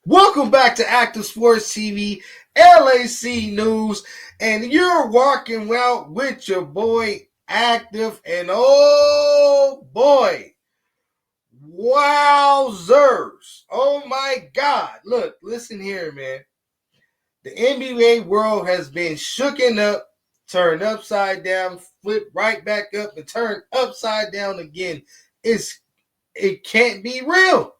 Welcome back to Active Sports TV, LAC News, and you're walking out with your boy Active, and oh boy, wowzers! Oh my God! Look, listen here, man. The NBA world has been shooken up, turned upside down, flipped right back up, and turned upside down again. It can't be real.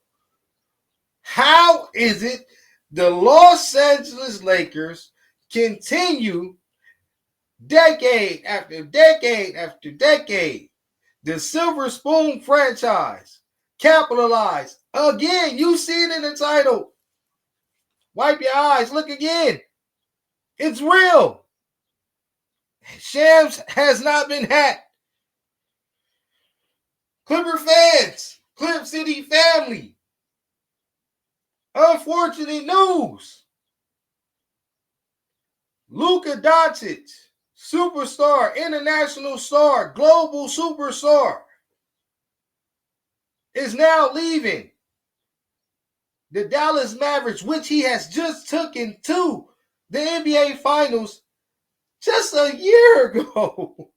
How is it the Los Angeles Lakers continue decade after decade after decade? The Silver Spoon franchise capitalized again. You see it in the title. Wipe your eyes. Look again. It's real. Shams has not been hacked. Clipper fans, Clip City family. Unfortunate news. Luka Doncic, superstar, international star, global superstar, is now leaving the Dallas Mavericks, which he has just taken to the NBA Finals just a year ago.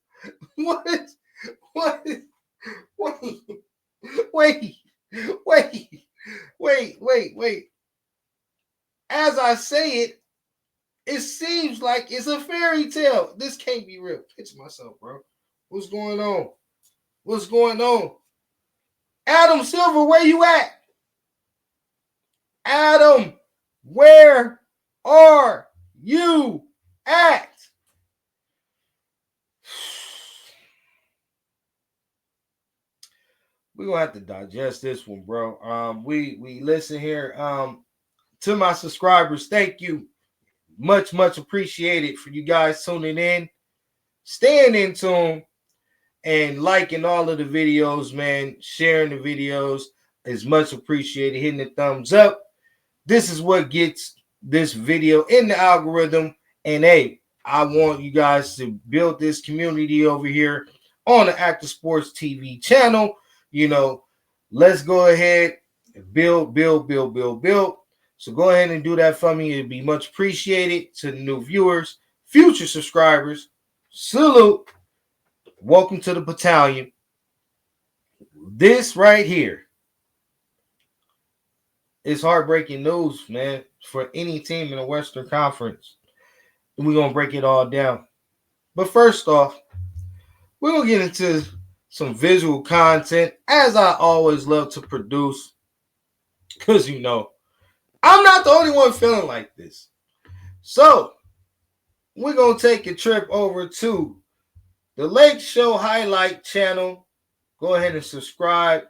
Wait. As I say it, it seems like it's a fairy tale. This can't be real. Picture myself, bro. What's going on? Adam Silver, where you at? Adam, where are you at? We're gonna have to digest this one, bro. We listen here. To my subscribers, thank you. Much appreciated for you guys tuning in, staying in tune, and liking all of the videos, man. Sharing the videos is much appreciated. Hitting the thumbs up. This is what gets this video in the algorithm. And hey, I want you guys to build this community over here on the Active Sports TV channel. You know, let's go ahead and build. So go ahead and do that for me. It'd be much appreciated. To the new viewers, future subscribers, salute. Welcome to the battalion. This right here is heartbreaking news, man, for any team in the Western Conference. And we're going to break it all down. But first off, we're going to get into some visual content, as I always love to produce, because, you know, I'm not the only one feeling like this. So, we're going to take a trip over to the Lake Show Highlight channel. Go ahead and subscribe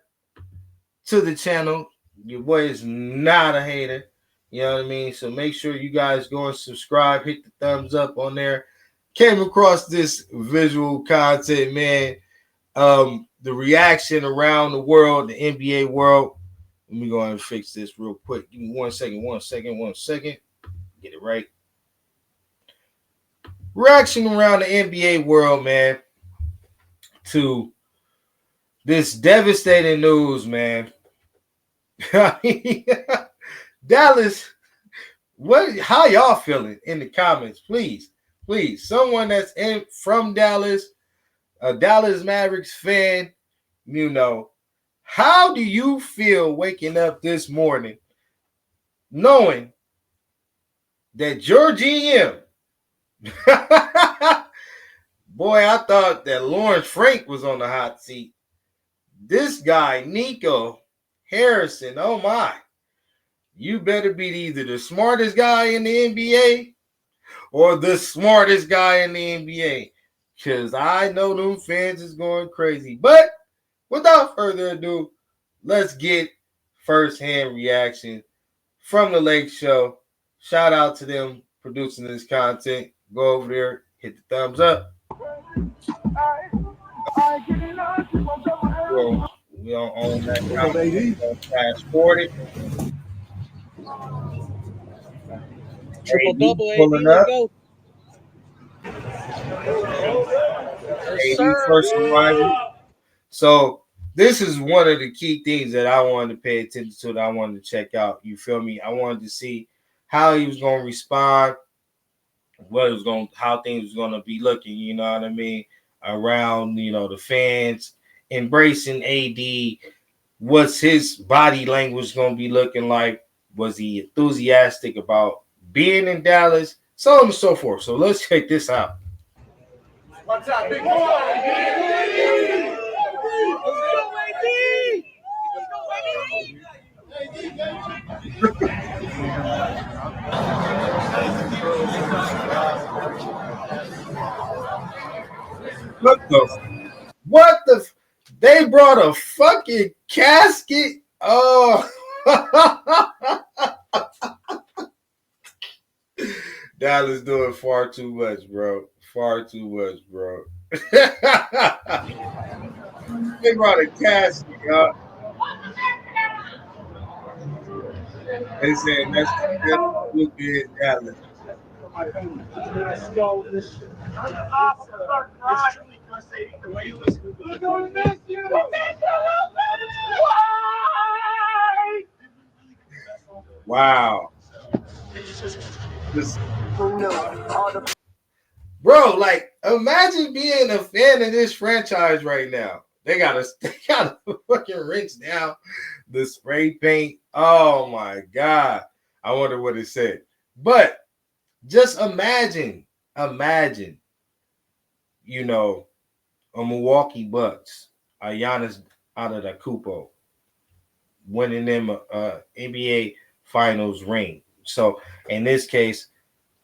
to the channel. Your boy is not a hater. You know what I mean? So, make sure you guys go and subscribe. Hit the thumbs up on there. Came across this visual content, man. The reaction around the world, the NBA world. Let me go ahead and fix this real quick. Give me 1 second. Get it right. Reaction around the NBA world, man, to this devastating news, man. Dallas, how y'all feeling in the comments? Please. Someone that's from Dallas, a Dallas Mavericks fan, you know. How do you feel waking up this morning knowing that your GM, boy, I thought that Lawrence Frank was on the hot seat. This guy, Nico Harrison, oh my, you better be either the smartest guy in the NBA or the smartest guy in the NBA, because I know them fans is going crazy. But without further ado, let's get first-hand reaction from the Lake Show. Shout out to them producing this content. Go over there, hit the thumbs up. We don't own that comment. Fast forward it. Triple double, pulling AD, up. go. Yes, AD first arrival. So this is one of the key things that I wanted to pay attention to, that I wanted to check out. You feel me? I wanted to see how he was going to respond, how things was going to be looking. You know what I mean? Around, the fans embracing AD. What's his body language going to be looking like? Was he enthusiastic about being in Dallas? So on and so forth. So let's check this out. One time, big boy. What the? They brought a fucking casket. Oh. Dallas doing far too much, bro. Far too much, bro. They brought a casket, y'all. They saying that's Luka in Dallas. Wow. Bro, like, imagine being a fan of this franchise right now. They gotta fucking rinse down the spray paint. Oh my god. I wonder what it said. But just imagine, a Milwaukee Bucks, a Giannis Antetokounmpo winning them a NBA Finals ring. So in this case,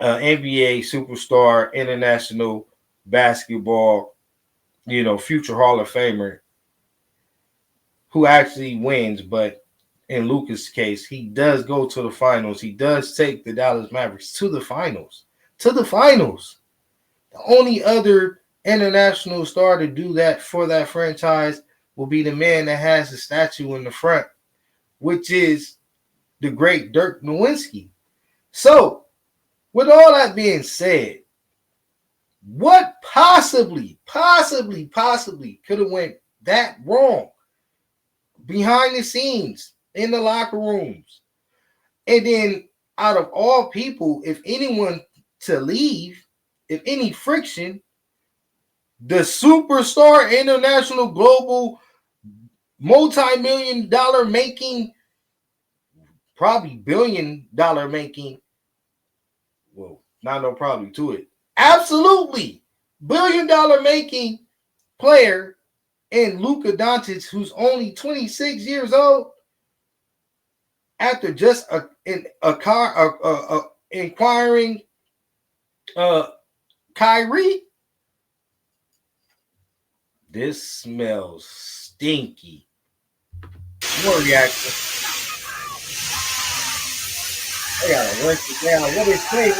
NBA superstar, international basketball, future Hall of Famer, who actually wins. But in Luka's case, he does go to the finals. He does take the Dallas Mavericks to the finals. To the finals. The only other international star to do that for that franchise will be the man that has the statue in the front, which is the great Dirk Nowitzki. So, with all that being said, what possibly could have went that wrong behind the scenes in the locker rooms? And then, out of all people, if anyone to leave, if any friction, the superstar, international, global, multi-million-dollar making, probably billion-dollar making, well, not no probably to it, absolutely billion-dollar making player in Luka Doncic, who's only 26 years old, after just inquiring Kyrie. This smells stinky. What reaction? I gotta rinse it down. What it say?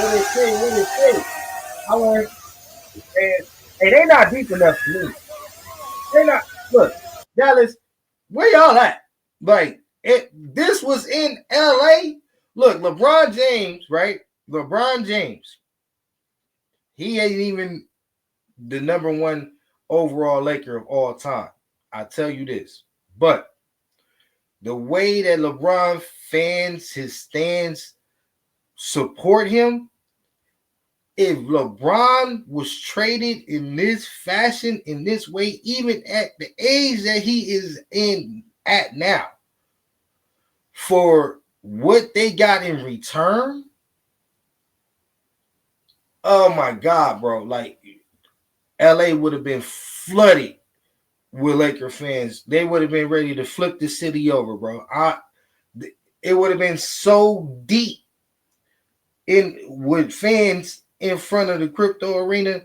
I want. Hey, they not deep enough for me. They're not. Look, Dallas, where y'all at? Like, this was in LA. Look, LeBron James, right? LeBron James. He ain't even the number one overall Laker of all time. I tell you this. But the way that LeBron fans, his stands, support him, if LeBron was traded in this fashion, in this way, even at the age that he is in at now, for what they got in return, oh my God, bro. Like, LA would have been flooded with Laker fans. They would have been ready to flip the city over, bro. It would have been so deep in with fans in front of the crypto arena.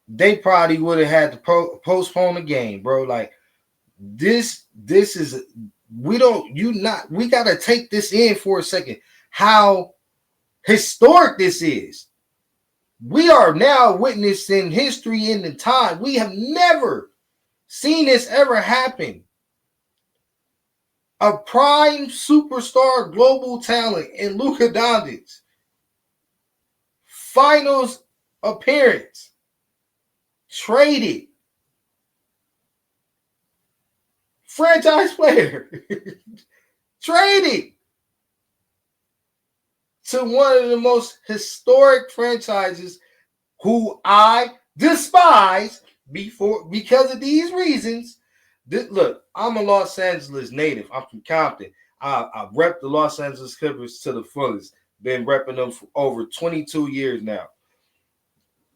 They probably would have had to postpone the game, bro. Like, this is, we got to take this in for a second. How historic this is. We are now witnessing history in the time. We have never seen this ever happen. A prime superstar global talent in Luka Doncic. Finals appearance. Traded. franchise player traded to one of the most historic franchises who I despise because of these reasons. Look, I'm a Los Angeles native. I'm from Compton. I rep the Los Angeles Clippers to the fullest. Been repping them for over 22 years now.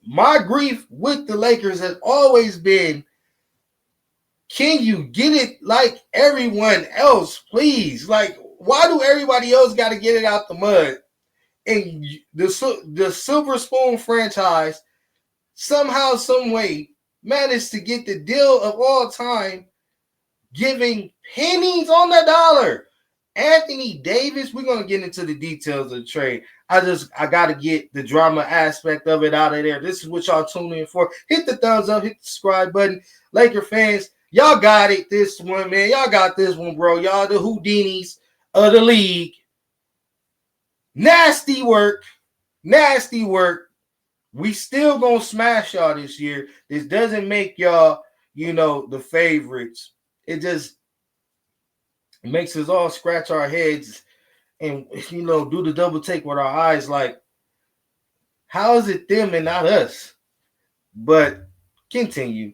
My grief with the Lakers has always been, can you get it like everyone else, please? Like, why do everybody else got to get it out the mud? And the Silver Spoon franchise somehow, some way managed to get the deal of all time, giving pennies on the dollar. Anthony Davis, we're going to get into the details of the trade. I got to get the drama aspect of it out of there. This is what y'all tuning in for. Hit the thumbs up, hit the subscribe button. Laker fans, y'all got it this one, man. Y'all got this one, bro. Y'all the Houdinis of the league. Nasty work. Nasty work. We still going to smash y'all this year. This doesn't make y'all, the favorites. It just makes us all scratch our heads and, do the double take with our eyes like, how is it them and not us? But continue.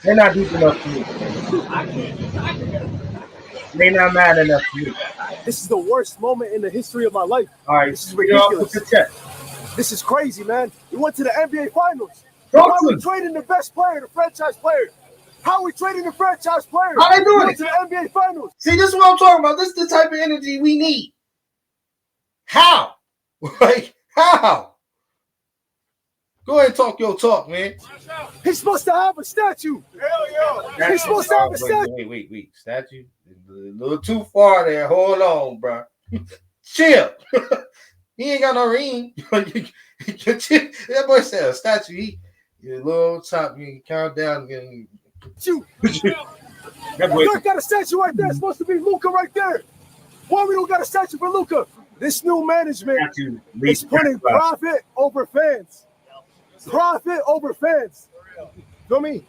They're not deep enough for me. They're not mad enough for me. This is the worst moment in the history of my life. All right, this is ridiculous. This is crazy, man. We went to the NBA Finals. How are we trading the best player, the franchise player? How are we trading the franchise player? How they doing it? To the NBA Finals. See, this is what I'm talking about. This is the type of energy we need. How? Like, how? Go ahead and talk your talk, man. He's supposed to have a statue. Hell yeah. He's supposed to have a statue. Wait. Statue? A little too far there. Hold on, bro. Chill. He ain't got no ring. That boy said a statue. He a little top. You can count down. Shoot. That boy got a statue right there. It's supposed to be Luka right there. Why we don't got a statue for Luka? This new management is putting profit over fans. Profit over fans. Feel me?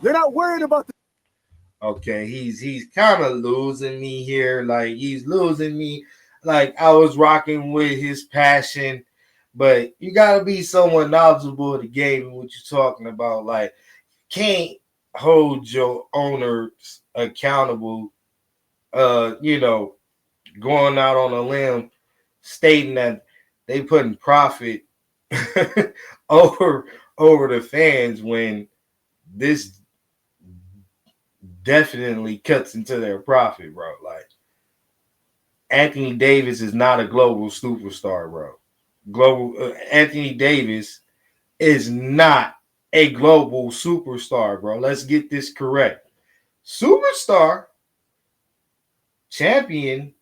They're not worried about the. Okay, he's kind of losing me here. Like, he's losing me. Like, I was rocking with his passion, but you gotta be somewhat knowledgeable of the game and what you're talking about. Like, can't hold your owners accountable. Going out on a limb, stating that they putting profit over the fans when this definitely cuts into their profit, bro. Like, Anthony Davis is not a global superstar, bro. Anthony Davis is not a global superstar, bro. Let's get this correct. Superstar, champion,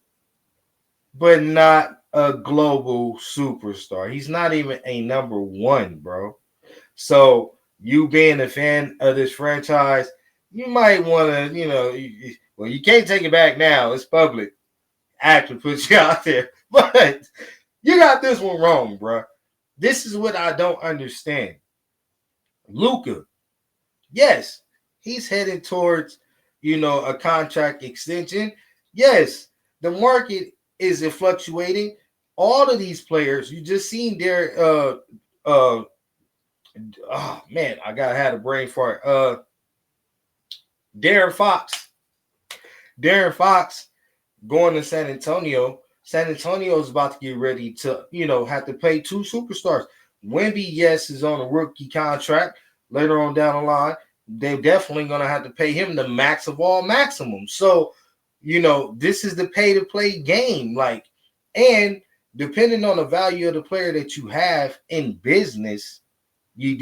but not a global superstar. He's not even a number one, bro. So you being a fan of this franchise, you might want to, you can't take it back now. It's public. Actually put you out there. But you got this one wrong, bro. This is what I don't understand. Luka, yes, he's heading towards, a contract extension. Yes, the market is fluctuating. All of these players, you just seen their oh man, I gotta have a brain fart. Darren Fox going to San Antonio. San Antonio is about to get ready to, have to pay two superstars. Wemby, yes, is on a rookie contract. Later on down the line, they're definitely going to have to pay him the max of all maximum. So, this is the pay-to-play game. Like, and depending on the value of the player that you have in business, you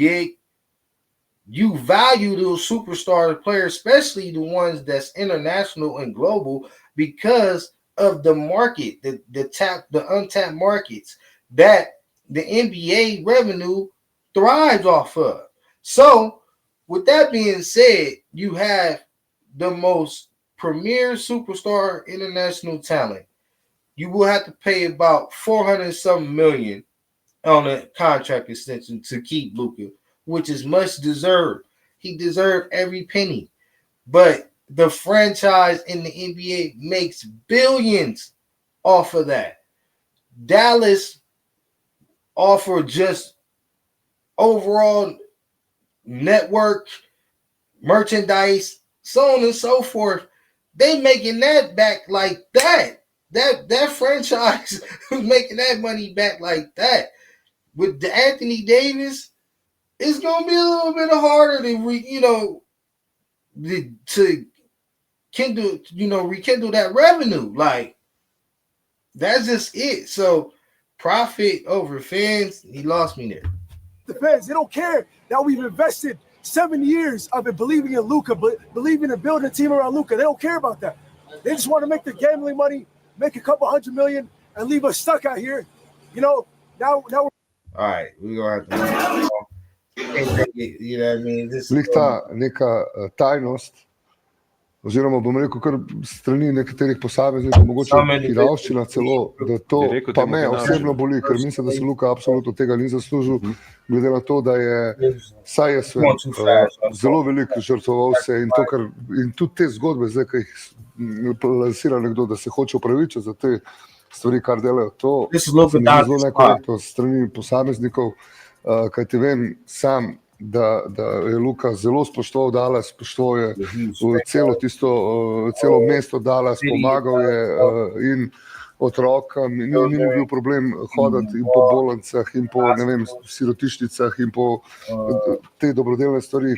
value those superstar players, especially the ones that's international and global, because of the market, the untapped markets that the NBA revenue thrives off of. So, with that being said, you have the most premier superstar international talent you will have to pay about 400 something million on a contract extension to keep Luka, which is much deserved. He deserved every penny. But the franchise in the NBA makes billions off of that. Dallas offer just overall network, merchandise, so on and so forth. They making that back like that. That franchise making that money back like that. With the Anthony Davis, it's gonna be a little bit harder to rekindle that revenue. Like, that's just it. So profit over fans, he lost me there. The fans, they don't care that we've invested 7 years of it believing in Luka, believing in building a team around Luka. They don't care about that. They just want to make their gambling money, make a couple $100 million, and leave us stuck out here. Now we're... All right, we're gonna have to. You know what I mean? Lihta neka tajnost, oziroma bom rekel, kar strani nekaterih posameznikov, mogoče hidavščina celo, da to pa me osebno boli, ker mislim, da se Luka absolutno tega ni zaslužil, glede na to, da je saj je svet zelo veliko žrtvoval se in tudi te zgodbe, zdaj, ki jih lansira nekdo, da se hoče upravičiti za te stvari, kar delajo, to se mi zelo nekorektno strani posameznikov, kajti vem sam, da je Luka zelo spoštoval Dallas, spoštoval je celo mesto Dallas, pomagal je in otrokom, ni mu bil problem hoditi in po bolnicah in po, ne vem, sirotišnicah in po te dobrodelne stvari.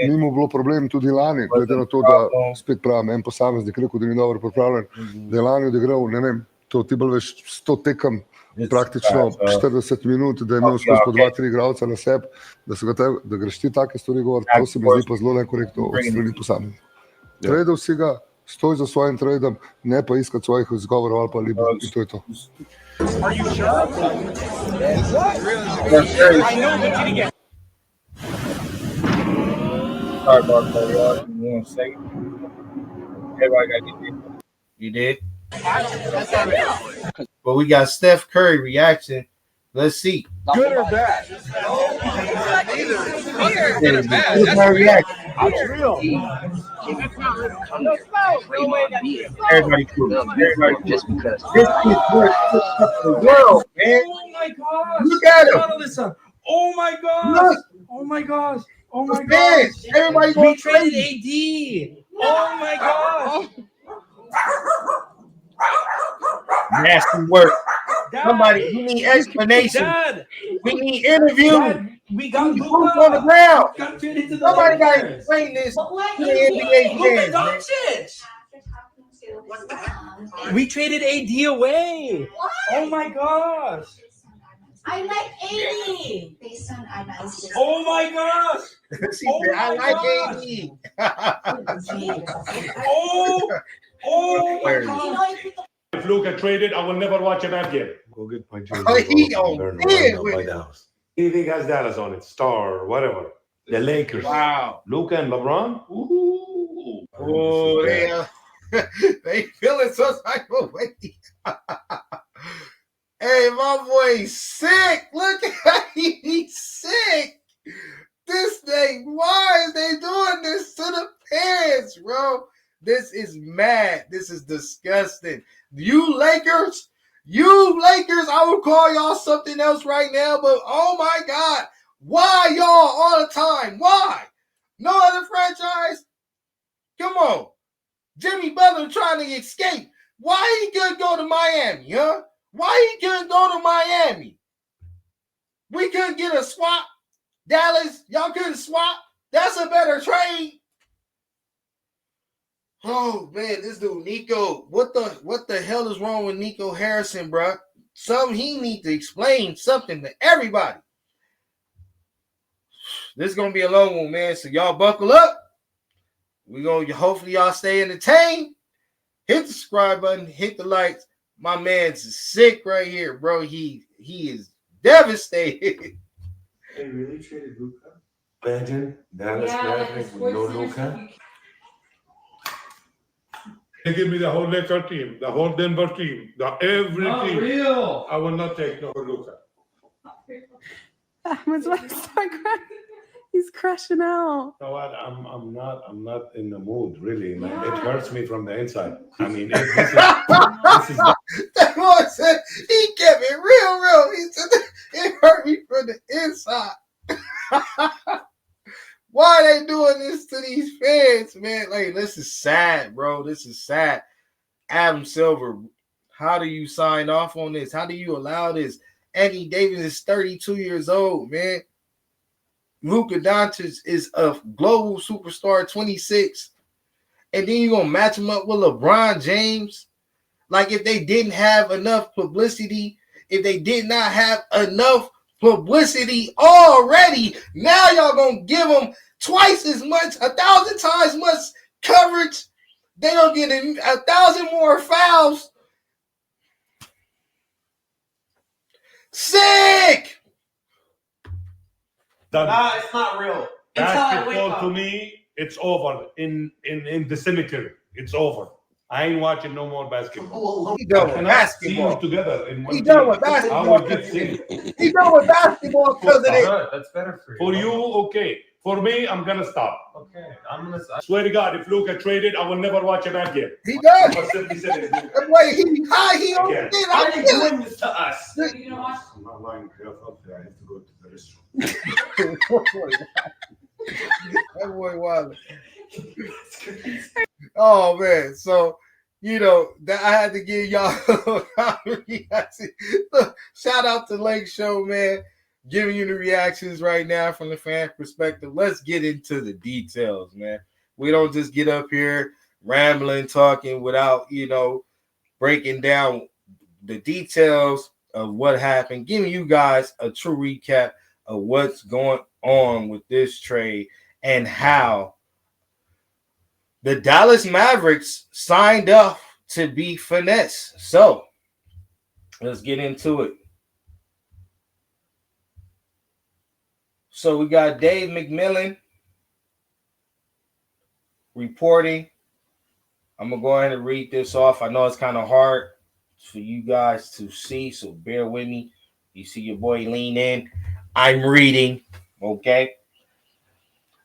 Ni mu bilo problem tudi lani, glede na to, da spet pravim, en posameznik rekel, da ni dobro pripravljen, da je lani odigral, ne vem, to ti bolj veš 100 tekem, praktično 40 minut, da je imel skozi po 2-3 igralca na sebi, da greš ti take stvari govoriti, to se mi zdi pa zelo nekorektno od strani posameznika. Tradal si ga, stoj za svojim tradom, ne pa iskati svojih izgovorov ali pa libo, in to je to. You did? But we got Steph Curry reaction. Let's see. Good or bad? Good or bad? That's my reaction. It's real. Everybody cool. Everybody cool. Just because. This is the world, man. Oh my gosh. Look at him. Oh my gosh. Look. Oh my gosh. Oh my Man, gosh. everybody We going traded crazy. AD. Oh my gosh. Nasty work. Dad, Somebody, we need explanation. Dad, We need interview. Dad, we got We need Luka proof on the ground. got traded to the Somebody got to Lakers. explain this to the Luka NBA fans. doncic. We traded AD away. What? Oh my gosh. I like 80 based on advanced. Oh my gosh. She Oh said, I my like AD. Oh my You gosh. know, if you If Luka traded, I will never watch him again. Go get my Oh, he on bid with it. Dallas. Anything has Dallas on it, Star, whatever. The Lakers. Wow. Luka and LeBron. Ooh. Oh, they feeling some type of way. Hey, my boy's sick. Look at him. He's sick. This thing, why is they doing this to the parents, bro? This is mad. This is disgusting. You Lakers, I would call y'all something else right now, but oh my God, why y'all all the time? Why? No other franchise? Come on. Jimmy Butler trying to escape. Why he couldn't go to Miami, huh? Why he couldn't go to Miami? We couldn't get a swap. Dallas, y'all couldn't swap. That's a better trade. Oh man, this dude Nico, what the hell is wrong with Nico Harrison, bro? He need to explain something to everybody. This is gonna be a long one, man. So y'all buckle up. Hopefully y'all stay entertained. Hit the subscribe button, hit the likes. My man's sick right here, bro. He is devastated. They really traded Luka? Imagine Dallas Mavericks with no Luka. They give me the whole Laker team, the whole Denver team, every team. Real. I will not take no for Luka. Ahmed's about to start crying. He's crashing out. You know what? I'm not in the mood really. Like, it hurts me from the inside. I mean, this is That boy said he kept it real. He said it hurt me from the inside. Why are they doing this to these fans, man? Like, this is sad, bro. This is sad. Adam Silver, how do you sign off on this? How do you allow this? Anthony Davis is 32 years old, man. Luka Doncic is a global superstar, 26. And then you're going to match him up with LeBron James? Like, if they didn't have enough publicity, if they did not have enough publicity already, now y'all going to give them twice as much, 1,000 times much coverage. They don't get 1,000 more fouls. Sick! Nah, it's not real. basketball to me. It's over in the cemetery. It's over. I ain't watching no more basketball. He done with basketball. Together in one He done team. with basketball. I will get sick. He done with basketball because of it. Good. That's better for you. For you, okay. For me, I'm gonna stop. Okay. I'm gonna. I swear to God, if Luka traded, I will never watch him again. He does. I'm simply saying it. Wait, he high. He don't Again. get. Why I are you feel it. doing this to us? You know what? I'm not lying up there. I have to go to the restroom. That boy wild. Oh man, so you know that I had to give y'all Look, shout out to Lake Show, man, giving you the reactions right now from the fan perspective. Let's get into the details, man. We don't just get up here rambling, talking without breaking down the details of what happened, giving you guys a true recap of what's going on with this trade and how the Dallas Mavericks signed up to be finesse. So let's get into it. So we got Dave McMillan reporting. I'm going to go ahead and read this off. I know it's kind of hard for you guys to see, so bear with me. You see your boy lean in. I'm reading, okay?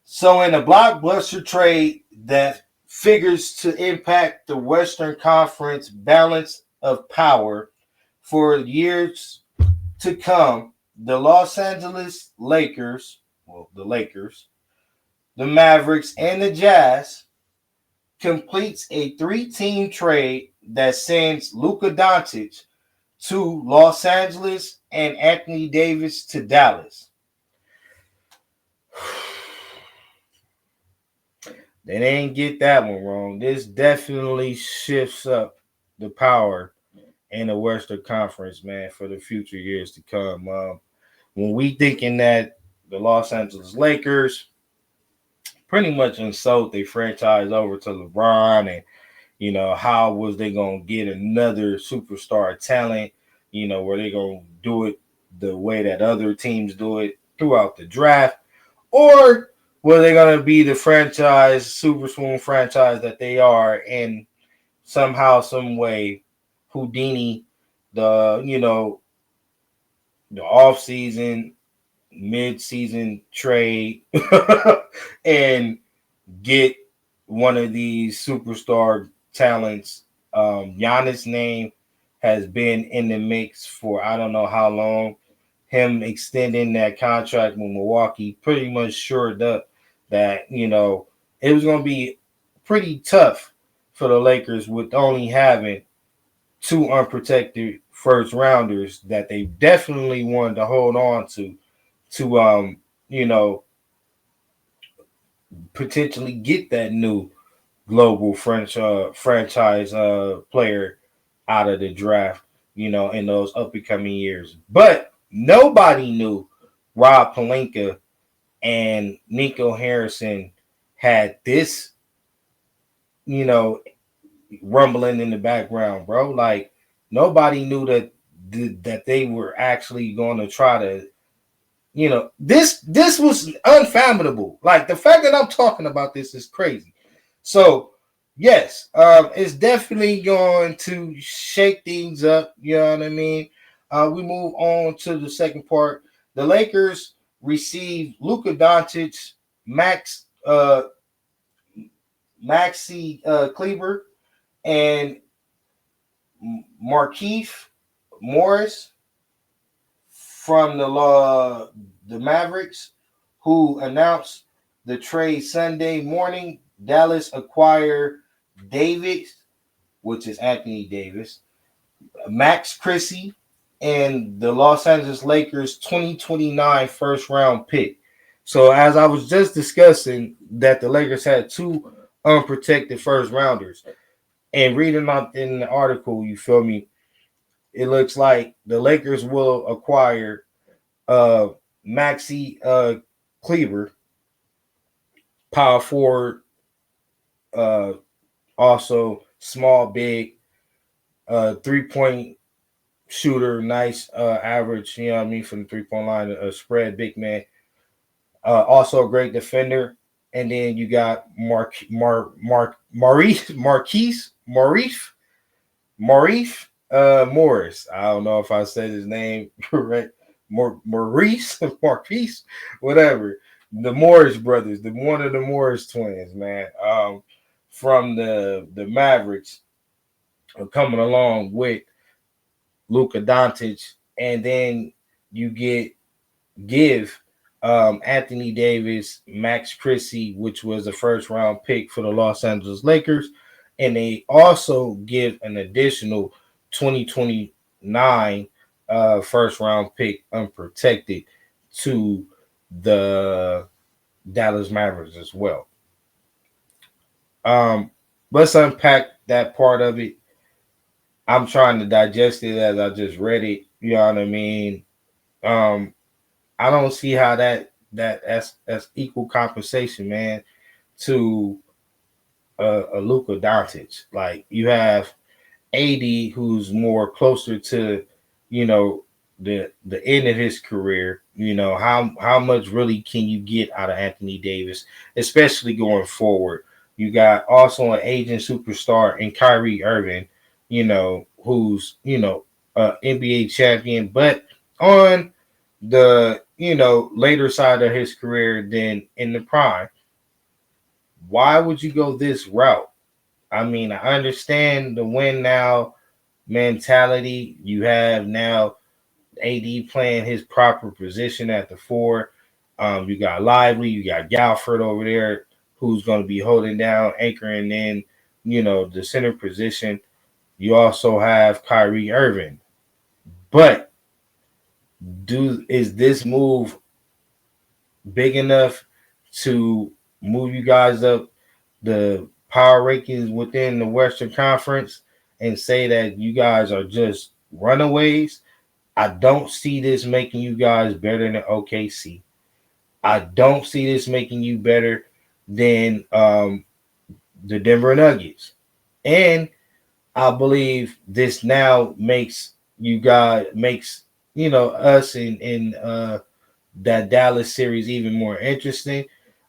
So in a blockbuster trade that figures to impact the Western Conference balance of power for years to come, the Los Angeles Lakers, the Mavericks, and the Jazz completes a 3-team trade that sends Luka Doncic to Los Angeles and Anthony Davis to Dallas. They didn't get that one wrong. This definitely shifts up the power in the Western Conference, man, for the future years to come. When we thinking that the Los Angeles Lakers pretty much unsold their franchise over to LeBron, and how was they gonna get another superstar talent? Were they gonna do it the way that other teams do it throughout the draft, or were they going to be the franchise, super swoon franchise that they are, and somehow, some way, Houdini, the off-season, mid-season trade and get one of these superstar talents? Giannis' name has been in the mix for I don't know how long. Him extending that contract with Milwaukee pretty much shored up that, it was going to be pretty tough for the Lakers with only having 2 unprotected first rounders that they definitely wanted to hold on to potentially get that new global franchise player out of the draft, in those up and coming years. But nobody knew Rob Pelinka and Nico Harrison had this, rumbling in the background, bro. Like, nobody knew that they were actually going to try to, this was unfathomable. Like, the fact that I'm talking about this is crazy. So yes, it's definitely going to shake things up. You know what I mean? We move on to the second part. The Lakers receive Luka Doncic, Maxi Kleber, and Markeith Morris from the Mavericks, who announced the trade Sunday morning. Dallas acquired Davis, which is Anthony Davis, Max Chrissy, and the Los Angeles Lakers 2029 first round pick. So as I was just discussing that the Lakers had two unprotected first rounders, and reading up in the article, you feel me? It looks like the Lakers will acquire uh Maxi Kleber, power forward, uh also small, big, 3-point shooter, nice average, you know what I mean, from the 3-point line, a spread big man. Also a great defender. And then you got Maurice Morris. I don't know if I said his name correct. Maurice, Marquise, whatever. The Morris brothers, one of the Morris twins, man. From the Mavericks are coming along with Luka Doncic, and then you give Anthony Davis, Max Chrissy, which was a first round pick for the Los Angeles Lakers, and they also give an additional 2029 first round pick unprotected to the Dallas Mavericks as well. Let's unpack that part of it. I'm trying to digest it as I just read it. You know what I mean? I don't see how that's equal compensation, man, to a Luka Doncic. Like, you have AD, who's more closer to, you know, the end of his career. You know, how much really can you get out of Anthony Davis, especially going forward? You got also an aging superstar in Kyrie Irving, you know, who's, you know, NBA champion, but on the, you know, later side of his career than in the prime. Why would you go this route? I mean, I understand the win now mentality. You have now AD playing his proper position at the four. You got Lively, you got Galford over there, who's going to be holding down, anchoring in, you know, the center position. You also have Kyrie Irving. But is this move big enough to move you guys up the power rankings within the Western Conference and say that you guys are just runaways? I don't see this making you guys better than OKC. I don't see this making you better than the Denver Nuggets. And I believe this now makes you know, us in that Dallas series even more interesting.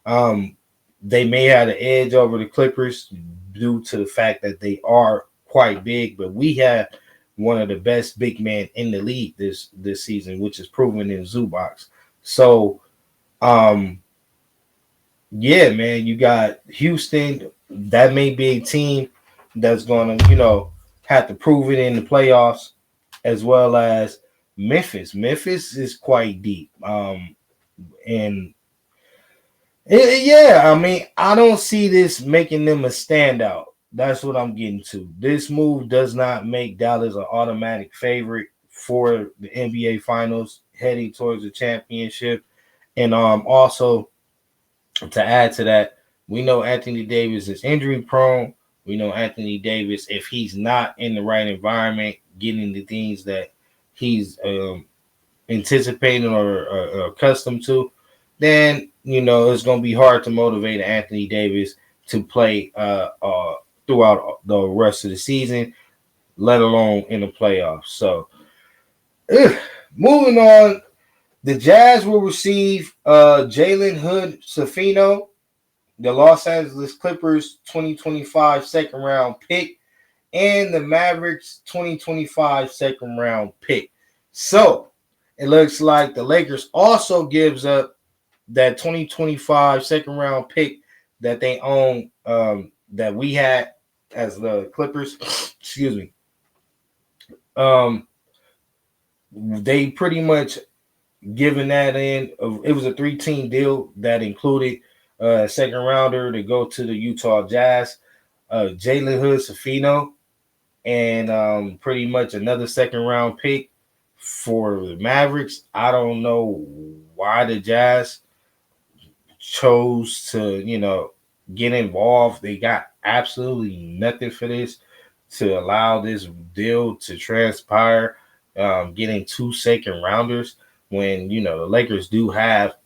They may have an edge over the Clippers due to the fact that they are quite big, but we have one of the best big men in the league this season, which is proven in Zubac. So, yeah, man, you got Houston. That may be a team that's going to, you know, have to prove it in the playoffs, as well as Memphis. Memphis is quite deep. And yeah, I mean, I don't see this making them a standout. That's what I'm getting to. This move does not make Dallas an automatic favorite for the NBA Finals heading towards the championship. And also, to add to that, we know Anthony Davis is injury prone. We know Anthony Davis, if he's not in the right environment, getting the things that he's anticipating or accustomed to, then, you know, it's going to be hard to motivate Anthony Davis to play throughout the rest of the season, let alone in the playoffs. So, moving on, the Jazz will receive Jalen Hood Safino the Los Angeles Clippers 2025 second round pick, and the Mavericks 2025 second round pick. So it looks like the Lakers also gives up that 2025 second round pick that they own, that we had as the Clippers. Excuse me. They pretty much given that in. It was a 3-team deal that included a second rounder to go to the Utah Jazz, Jalen Hood-Schifino, and pretty much another second round pick for the Mavericks. I don't know why the Jazz chose to, get involved. They got absolutely nothing for this to allow this deal to transpire, getting 2 second rounders when, the Lakers do have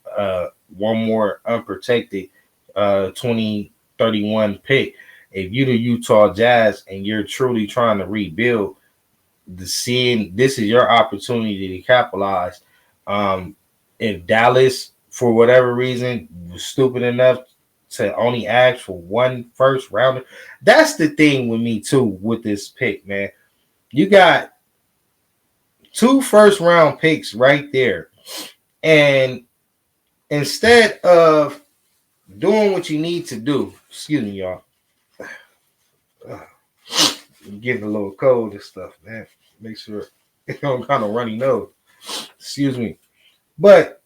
one more unprotected 2031 pick. If you're the Utah Jazz and you're truly trying to rebuild, this is your opportunity to capitalize. If Dallas, for whatever reason, was stupid enough to only ask for 1 first rounder, that's the thing with me too with this pick, man. You got 2 first round picks right there, and instead of doing what you need to do, excuse me, y'all. I'm getting a little cold and stuff, man. Make sure it don't kind of runny nose. Excuse me. But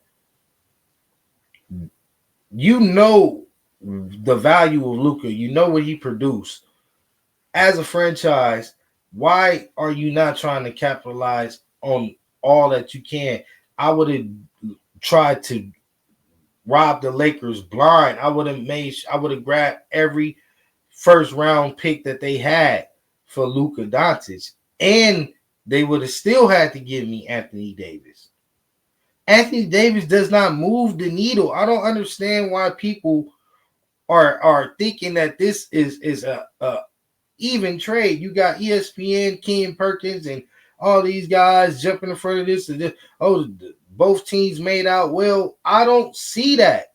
the value of Luka. You know what he produced. As a franchise, why are you not trying to capitalize on all that you can? I would have tried to rob the Lakers blind. I would have grabbed every first round pick that they had for Luka Doncic, and they would have still had to give me Anthony Davis. Anthony Davis does not move the needle. I don't understand why people are thinking that this is a even trade. You got ESPN, Ken Perkins, and all these guys jumping in front of this and this. Oh, both teams made out well. I don't see that.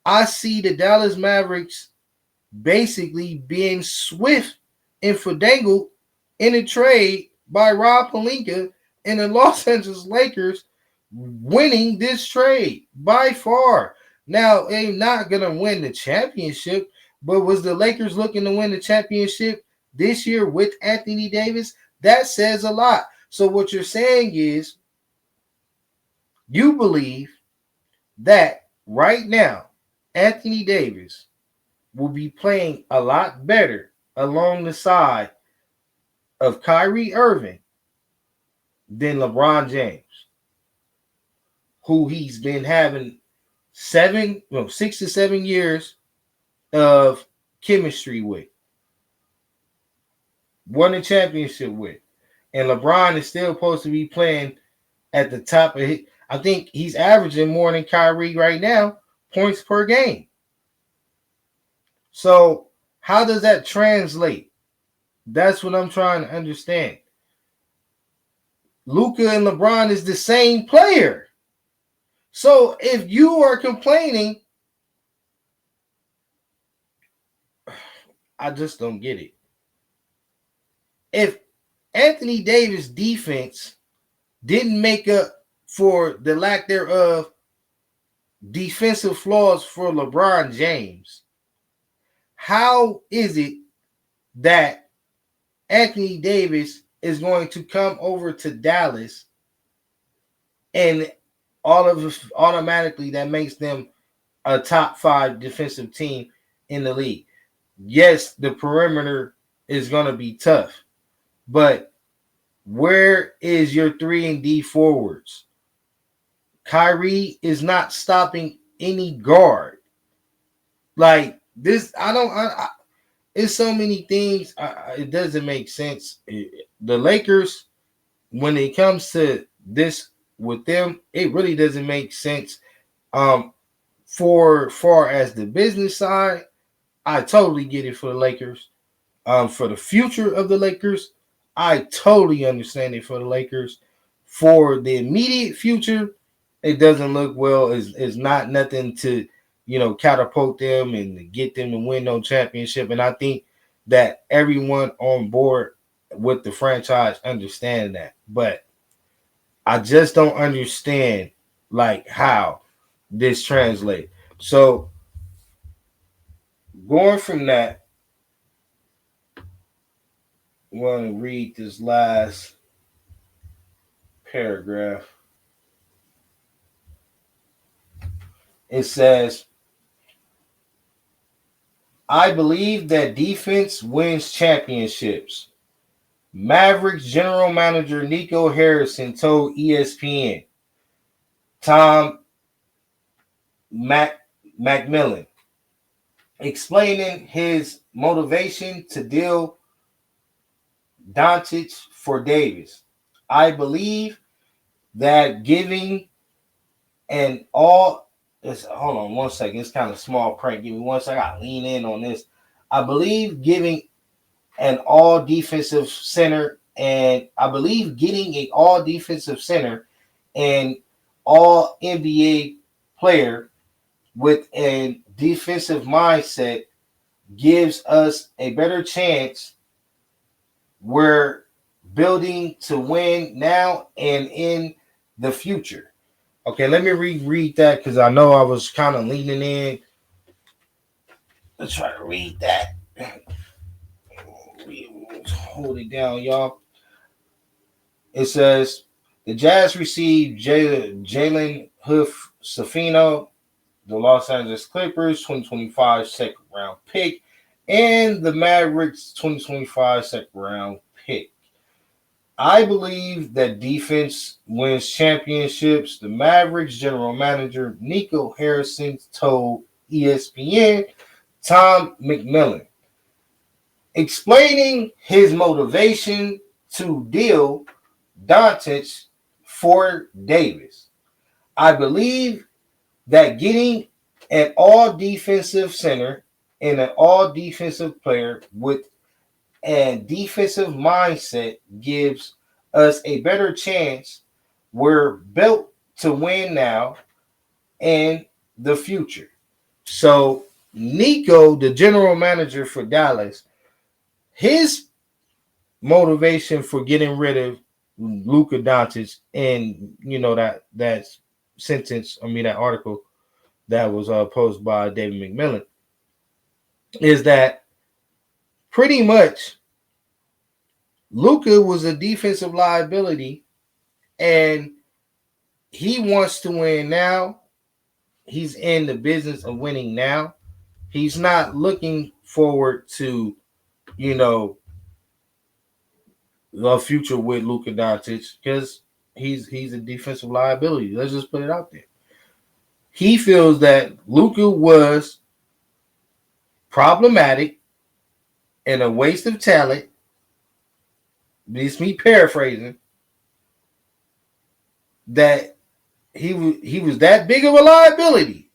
I see the Dallas Mavericks basically being swift and fandangled in a trade by Rob Pelinka and the Los Angeles Lakers winning this trade by far. Now, they're not going to win the championship, but was the Lakers looking to win the championship this year with Anthony Davis? That says a lot. So what you're saying is you believe that right now Anthony Davis will be playing a lot better along the side of Kyrie Irving than LeBron James, who he's been having 6 to 7 years of chemistry with, won a championship with, and LeBron is still supposed to be playing at the top of it. I think he's averaging more than Kyrie right now, points per game. So how does that translate? That's what I'm trying to understand. Luka and LeBron is the same player. So if you are complaining, I just don't get it. If Anthony Davis' defense didn't make up for the lack thereof defensive flaws for LeBron James, how is it that Anthony Davis is going to come over to Dallas and automatically that makes them a top 5 defensive team in the league? Yes, the perimeter is going to be tough, but where is your 3 and D forwards? Kyrie is not stopping any guard. Like this, it's so many things. It doesn't make sense. The Lakers, when it comes to this with them, it really doesn't make sense. For far as the business side, I totally get it for the Lakers. For the future of the Lakers, I totally understand it for the Lakers. For the immediate future, it doesn't look well. It's not nothing to catapult them and get them to win no championship. And I think that everyone on board with the franchise understand that. But I just don't understand like how this translates. So going from that, I want to read this last paragraph. It says, I believe that defense wins championships. Mavericks general manager Nico Harrison told ESPN. Tom McMillan, explaining his motivation to deal doncic for Davis. I believe that giving an all hold on one second. It's kind of small print. Give me one second. I gotta lean in on this. I believe giving an all defensive center, and I believe getting an all defensive center and all NBA player with a defensive mindset gives us a better chance. We're building to win now and in the future. Okay, let me reread that because I know I was kind of leaning in. Let's try to read that. Hold it down, y'all. It says the Jazz received Jalen Hood-Schifino, the Los Angeles Clippers 2025 second round pick, and the Mavericks 2025 second round pick. I believe that defense wins championships. The Mavericks general manager Nico Harrison told ESPN Tom McMillan, explaining his motivation to deal doncic for Davis. I believe that getting an all defensive center and an all defensive player with a defensive mindset gives us a better chance. We're built to win now and the future. So Nico, the general manager for Dallas, his motivation for getting rid of Luka Doncic, and that sentence, that article that was posted by David McMillan, is that pretty much Luka was a defensive liability and he wants to win now. He's in the business of winning now. He's not looking forward to, the future with Luka Doncic because he's a defensive liability. Let's just put it out there. He feels that Luka was problematic and a waste of talent. This me paraphrasing. That he was that big of a liability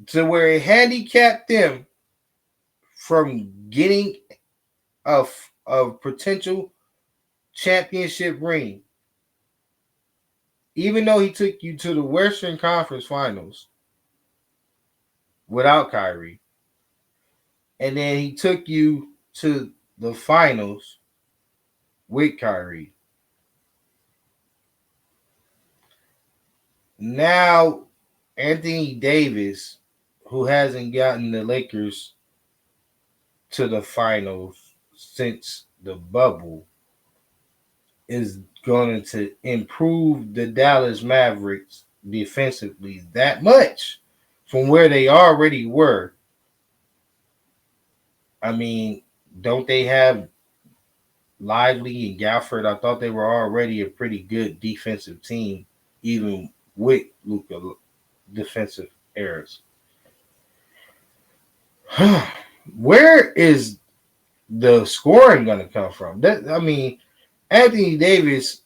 to where it handicapped them from getting a potential championship ring. Even though he took you to the Western Conference Finals without Kyrie, and then he took you to the finals with Kyrie. Now, Anthony Davis, who hasn't gotten the Lakers to the finals since the bubble, is going to improve the Dallas Mavericks defensively that much from where they already were. I mean, don't they have Lively and Gafford? I thought they were already a pretty good defensive team, even with Luka defensive errors. Where is the scoring going to come from? Anthony Davis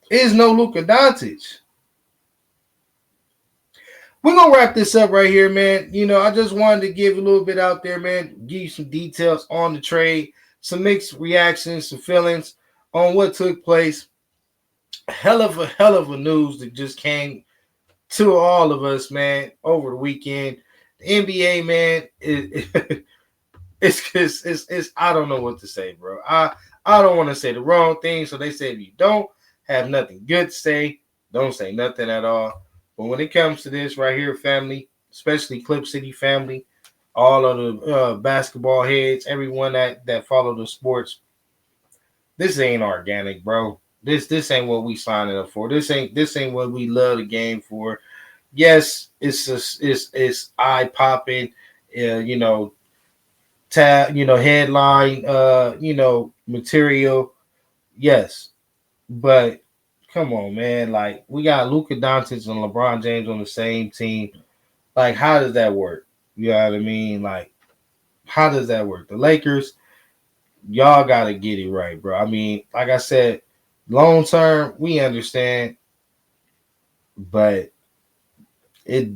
is no Luka Doncic. We're going to wrap this up right here, man. I just wanted to give a little bit out there, man. Give you some details on the trade, some mixed reactions, some feelings on what took place. Hell of a news that just came to all of us, man, over the weekend. The NBA, man, it's I don't know what to say, bro. I don't want to say the wrong thing, so they say if you don't have nothing good to say, don't say nothing at all. But when it comes to this right here, family, especially Clip City family, all of the basketball heads, everyone that follow the sports, this ain't organic, bro. This ain't what we signing up for. This ain't what we love the game for. Yes, it's eye popping, you know, headline, material. Yes, but come on, man. Like we got Luka Doncic and LeBron James on the same team. Like, how does that work? You know what I mean? Like, how does that work? The Lakers, y'all gotta get it right, bro. I mean, like I said, long term, we understand, but it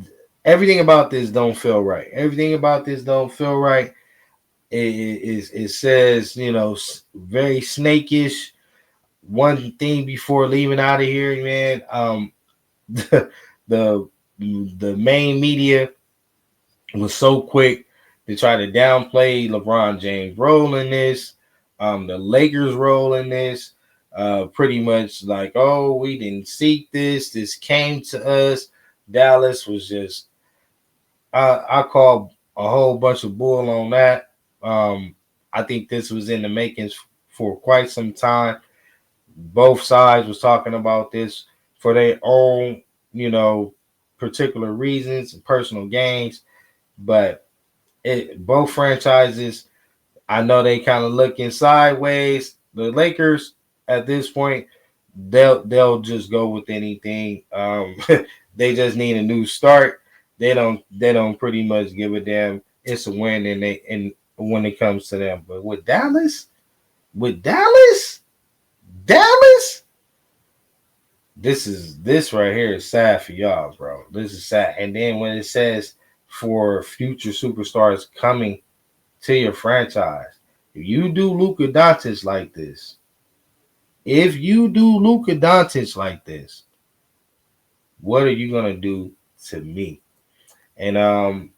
everything about this don't feel right. Everything about this don't feel right. It says, very snakish. One thing before leaving out of here, man. The the main media was so quick to try to downplay LeBron James' role in this, the Lakers' role in this. Pretty much like, oh, we didn't seek this. This came to us. Dallas was just, I call a whole bunch of bull on that. I think this was in the makings for quite some time. Both sides was talking about this for their own, particular reasons and personal gains. But both franchises, I know they kind of looking sideways. The Lakers at this point, they'll just go with anything. They just need a new start. They don't pretty much give a damn. It's a win, and when it comes to them. But with Dallas, this right here is sad for y'all, bro. This is sad. And then when it says for future superstars coming to your franchise, if you do Luka Doncic like this, what are you gonna do to me? And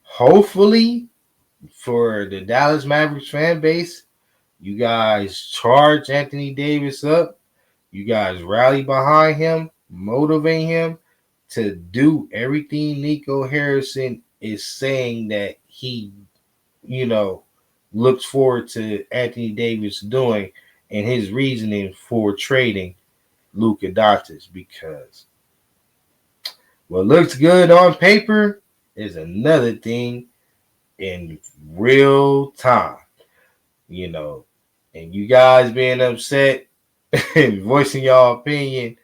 hopefully for the Dallas Mavericks fan base, you guys charge Anthony Davis up. You guys rally behind him, motivate him to do everything Nico Harrison is saying that he, looks forward to Anthony Davis doing, and his reasoning for trading Luka Doncic, because what looks good on paper is another thing in real time, and you guys being upset and voicing your opinion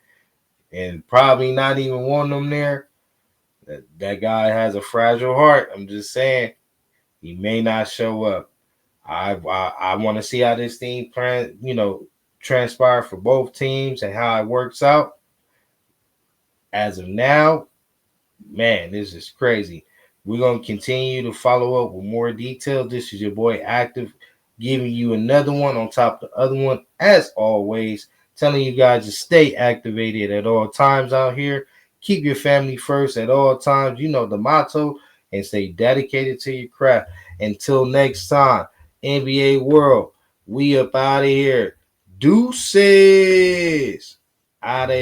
and probably not even wanting them there. That guy has a fragile heart. I'm just saying, he may not show up. I want to see how this thing transpire for both teams and how it works out. As of now, man, this is crazy. We're going to continue to follow up with more details. This is your boy Active, giving you another one on top of the other one, as always, telling you guys to stay activated at all times out here. Keep your family first at all times. You know the motto, and stay dedicated to your craft. Until next time, NBA world, we up out of here. Deuces. Out of